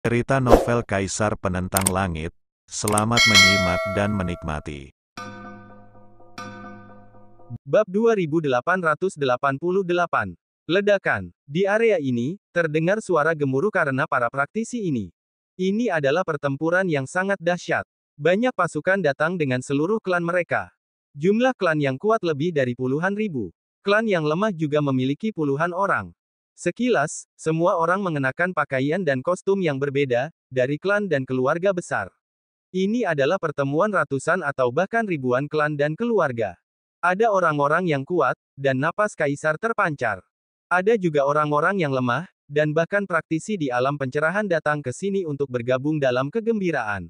Cerita novel Kaisar Penentang Langit. Selamat menyimak dan menikmati. Bab 2888. Ledakan. Di area ini, terdengar suara gemuruh karena para praktisi ini. Ini adalah pertempuran yang sangat dahsyat. Banyak pasukan datang dengan seluruh klan mereka. Jumlah klan yang kuat lebih dari puluhan ribu. Klan yang lemah juga memiliki puluhan orang. Sekilas, semua orang mengenakan pakaian dan kostum yang berbeda, dari klan dan keluarga besar. Ini adalah pertemuan ratusan atau bahkan ribuan klan dan keluarga. Ada orang-orang yang kuat, dan napas kaisar terpancar. Ada juga orang-orang yang lemah, dan bahkan praktisi di alam pencerahan datang ke sini untuk bergabung dalam kegembiraan.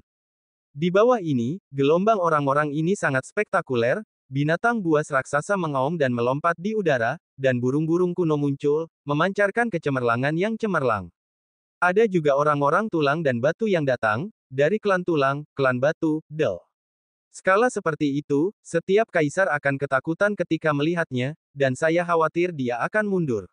Di bawah ini, gelombang orang-orang ini sangat spektakuler, binatang buas raksasa mengaum dan melompat di udara, dan burung-burung kuno muncul, memancarkan kecemerlangan yang cemerlang. Ada juga orang-orang tulang dan batu yang datang, dari klan tulang, klan batu, Del. Skala seperti itu, setiap kaisar akan ketakutan ketika melihatnya, dan saya khawatir dia akan mundur.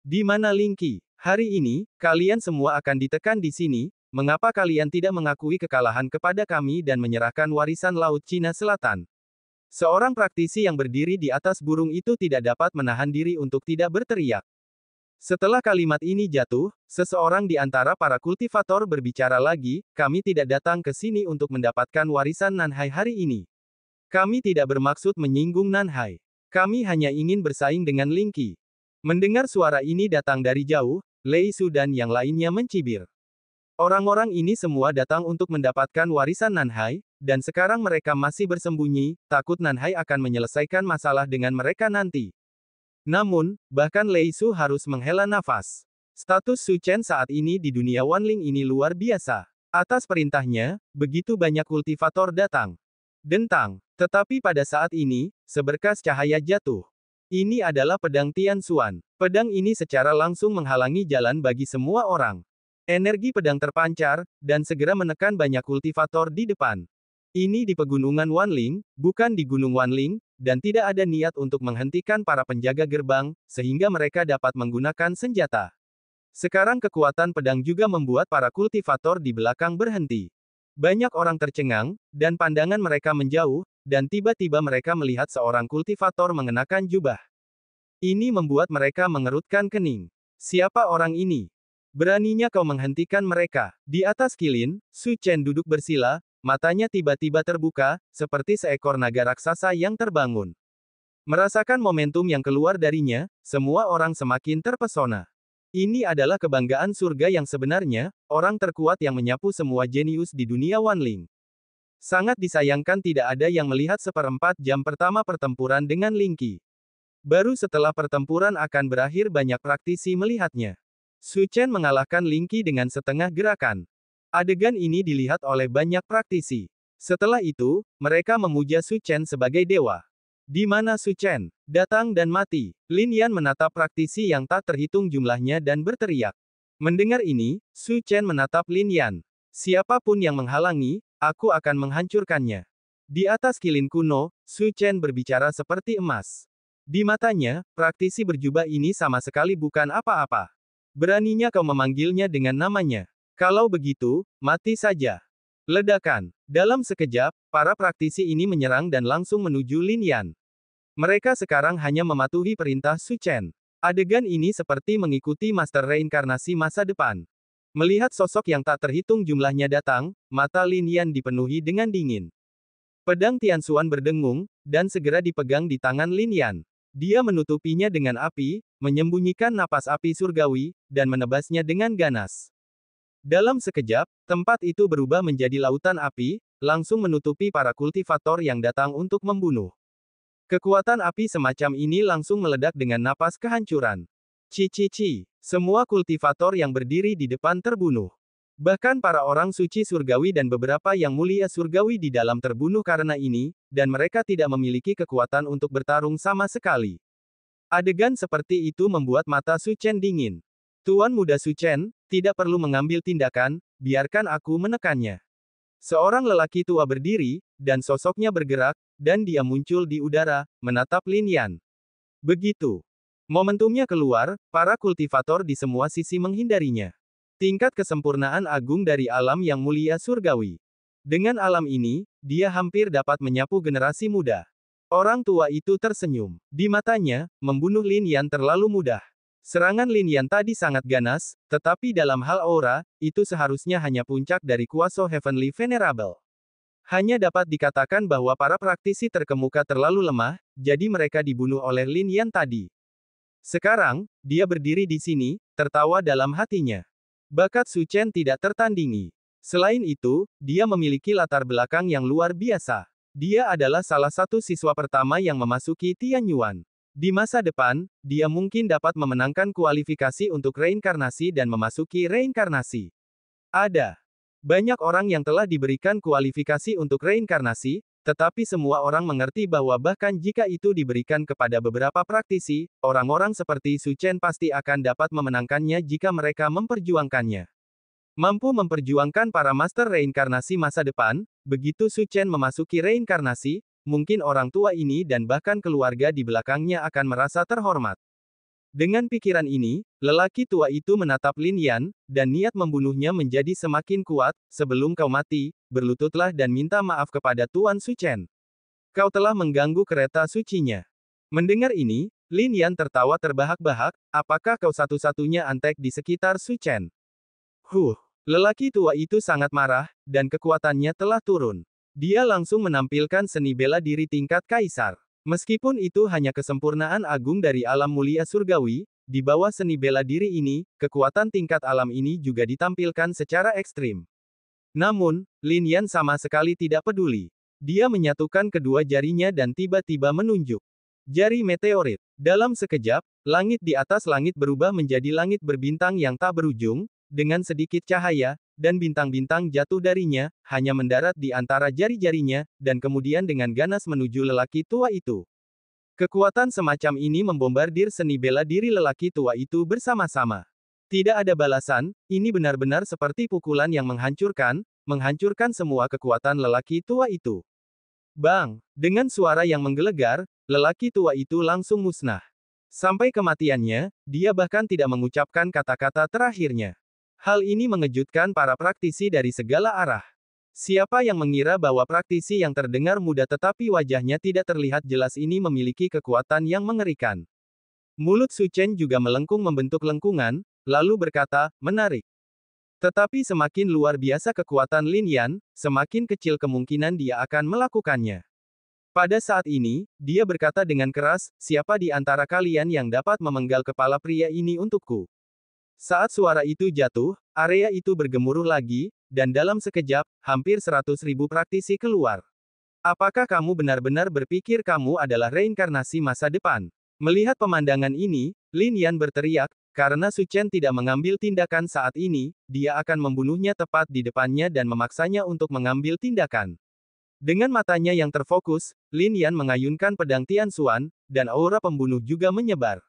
Di mana Linky? Hari ini, kalian semua akan ditekan di sini. Mengapa kalian tidak mengakui kekalahan kepada kami dan menyerahkan warisan Laut Cina Selatan? Seorang praktisi yang berdiri di atas burung itu tidak dapat menahan diri untuk tidak berteriak. Setelah kalimat ini jatuh, seseorang di antara para kultivator berbicara lagi, kami tidak datang ke sini untuk mendapatkan warisan Nanhai hari ini. Kami tidak bermaksud menyinggung Nanhai. Kami hanya ingin bersaing dengan Linky. Mendengar suara ini datang dari jauh, Lei Su dan yang lainnya mencibir. Orang-orang ini semua datang untuk mendapatkan warisan Nanhai, dan sekarang mereka masih bersembunyi, takut Nanhai akan menyelesaikan masalah dengan mereka nanti. Namun, bahkan Lei Su harus menghela nafas. Status Su Chen saat ini di dunia Wanling ini luar biasa. Atas perintahnya, begitu banyak kultivator datang. Dentang. Tetapi pada saat ini, seberkas cahaya jatuh. Ini adalah pedang Tian Xuan. Pedang ini secara langsung menghalangi jalan bagi semua orang. Energi pedang terpancar, dan segera menekan banyak kultivator di depan. Ini di pegunungan Wanling, bukan di Gunung Wanling, dan tidak ada niat untuk menghentikan para penjaga gerbang, sehingga mereka dapat menggunakan senjata. Sekarang kekuatan pedang juga membuat para kultivator di belakang berhenti. Banyak orang tercengang, dan pandangan mereka menjauh, dan tiba-tiba mereka melihat seorang kultivator mengenakan jubah. Ini membuat mereka mengerutkan kening. Siapa orang ini? Beraninya kau menghentikan mereka. Di atas kilin, Su Chen duduk bersila, matanya tiba-tiba terbuka, seperti seekor naga raksasa yang terbangun. Merasakan momentum yang keluar darinya, semua orang semakin terpesona. Ini adalah kebanggaan surga yang sebenarnya, orang terkuat yang menyapu semua jenius di dunia Wanling. Sangat disayangkan tidak ada yang melihat seperempat jam pertama pertempuran dengan Linky. Baru setelah pertempuran akan berakhir banyak praktisi melihatnya. Su Chen mengalahkan Linky dengan setengah gerakan. Adegan ini dilihat oleh banyak praktisi. Setelah itu, mereka memuja Su Chen sebagai dewa. Di mana Su Chen? Datang dan mati. Lin Yan menatap praktisi yang tak terhitung jumlahnya dan berteriak. Mendengar ini, Su Chen menatap Lin Yan. Siapapun yang menghalangi, aku akan menghancurkannya. Di atas kilin kuno, Su Chen berbicara seperti emas. Di matanya, praktisi berjubah ini sama sekali bukan apa-apa. Beraninya kau memanggilnya dengan namanya. Kalau begitu, mati saja. Ledakan. Dalam sekejap, para praktisi ini menyerang dan langsung menuju Lin Yan. Mereka sekarang hanya mematuhi perintah Su Chen. Adegan ini seperti mengikuti master reinkarnasi masa depan. Melihat sosok yang tak terhitung jumlahnya datang, mata Lin Yan dipenuhi dengan dingin. Pedang Tian Xuan berdengung, dan segera dipegang di tangan Lin Yan. Dia menutupinya dengan api, menyembunyikan napas api surgawi, dan menebasnya dengan ganas. Dalam sekejap, tempat itu berubah menjadi lautan api, langsung menutupi para kultivator yang datang untuk membunuh. Kekuatan api semacam ini langsung meledak dengan napas kehancuran. Ci. Semua kultivator yang berdiri di depan terbunuh. Bahkan para orang suci surgawi dan beberapa yang mulia surgawi di dalam terbunuh karena ini, dan mereka tidak memiliki kekuatan untuk bertarung sama sekali. Adegan seperti itu membuat mata Su Chen dingin. Tuan muda Su Chen, tidak perlu mengambil tindakan, biarkan aku menekannya. Seorang lelaki tua berdiri, dan sosoknya bergerak, dan dia muncul di udara, menatap Lin Yan. Begitu momentumnya keluar, para kultivator di semua sisi menghindarinya. Tingkat kesempurnaan agung dari alam yang mulia surgawi. Dengan alam ini, dia hampir dapat menyapu generasi muda. Orang tua itu tersenyum. Di matanya, membunuh Lin Yan terlalu mudah. Serangan Lin Yan tadi sangat ganas, tetapi dalam hal aura, itu seharusnya hanya puncak dari kuasa Heavenly Venerable. Hanya dapat dikatakan bahwa para praktisi terkemuka terlalu lemah, jadi mereka dibunuh oleh Lin Yan tadi. Sekarang, dia berdiri di sini, tertawa dalam hatinya. Bakat Su Chen tidak tertandingi. Selain itu, dia memiliki latar belakang yang luar biasa. Dia adalah salah satu siswa pertama yang memasuki Tianyuan. Di masa depan, dia mungkin dapat memenangkan kualifikasi untuk reinkarnasi dan memasuki reinkarnasi. Ada banyak orang yang telah diberikan kualifikasi untuk reinkarnasi, tetapi semua orang mengerti bahwa bahkan jika itu diberikan kepada beberapa praktisi, orang-orang seperti Su Chen pasti akan dapat memenangkannya jika mereka memperjuangkannya. Mampu memperjuangkan para master reinkarnasi masa depan, begitu Su Chen memasuki reinkarnasi, mungkin orang tua ini dan bahkan keluarga di belakangnya akan merasa terhormat. Dengan pikiran ini, lelaki tua itu menatap Lin Yan, dan niat membunuhnya menjadi semakin kuat. Sebelum kau mati, berlututlah dan minta maaf kepada Tuan Su Chen. Kau telah mengganggu kereta sucinya. Mendengar ini, Lin Yan tertawa terbahak-bahak, apakah kau satu-satunya antek di sekitar Su Chen? Lelaki tua itu sangat marah, dan kekuatannya telah turun. Dia langsung menampilkan seni bela diri tingkat kaisar. Meskipun itu hanya kesempurnaan agung dari alam mulia surgawi, di bawah seni bela diri ini, kekuatan tingkat alam ini juga ditampilkan secara ekstrim. Namun, Lin Yan sama sekali tidak peduli. Dia menyatukan kedua jarinya dan tiba-tiba menunjuk jari meteorit. Dalam sekejap, langit di atas langit berubah menjadi langit berbintang yang tak berujung, dengan sedikit cahaya, dan bintang-bintang jatuh darinya, hanya mendarat di antara jari-jarinya, dan kemudian dengan ganas menuju lelaki tua itu. Kekuatan semacam ini membombardir seni bela diri lelaki tua itu bersama-sama. Tidak ada balasan, ini benar-benar seperti pukulan yang menghancurkan semua kekuatan lelaki tua itu. Bang! Dengan suara yang menggelegar, lelaki tua itu langsung musnah. Sampai kematiannya, dia bahkan tidak mengucapkan kata-kata terakhirnya. Hal ini mengejutkan para praktisi dari segala arah. Siapa yang mengira bahwa praktisi yang terdengar muda tetapi wajahnya tidak terlihat jelas ini memiliki kekuatan yang mengerikan. Mulut Su Chen juga melengkung membentuk lengkungan, lalu berkata, menarik. Tetapi semakin luar biasa kekuatan Lin Yan, semakin kecil kemungkinan dia akan melakukannya. Pada saat ini, dia berkata dengan keras, siapa di antara kalian yang dapat memenggal kepala pria ini untukku? Saat suara itu jatuh, area itu bergemuruh lagi, dan dalam sekejap, hampir 100.000 praktisi keluar. Apakah kamu benar-benar berpikir kamu adalah reinkarnasi masa depan? Melihat pemandangan ini, Lin Yan berteriak, karena Su Chen tidak mengambil tindakan saat ini, dia akan membunuhnya tepat di depannya dan memaksanya untuk mengambil tindakan. Dengan matanya yang terfokus, Lin Yan mengayunkan pedang Tian Xuan, dan aura pembunuh juga menyebar.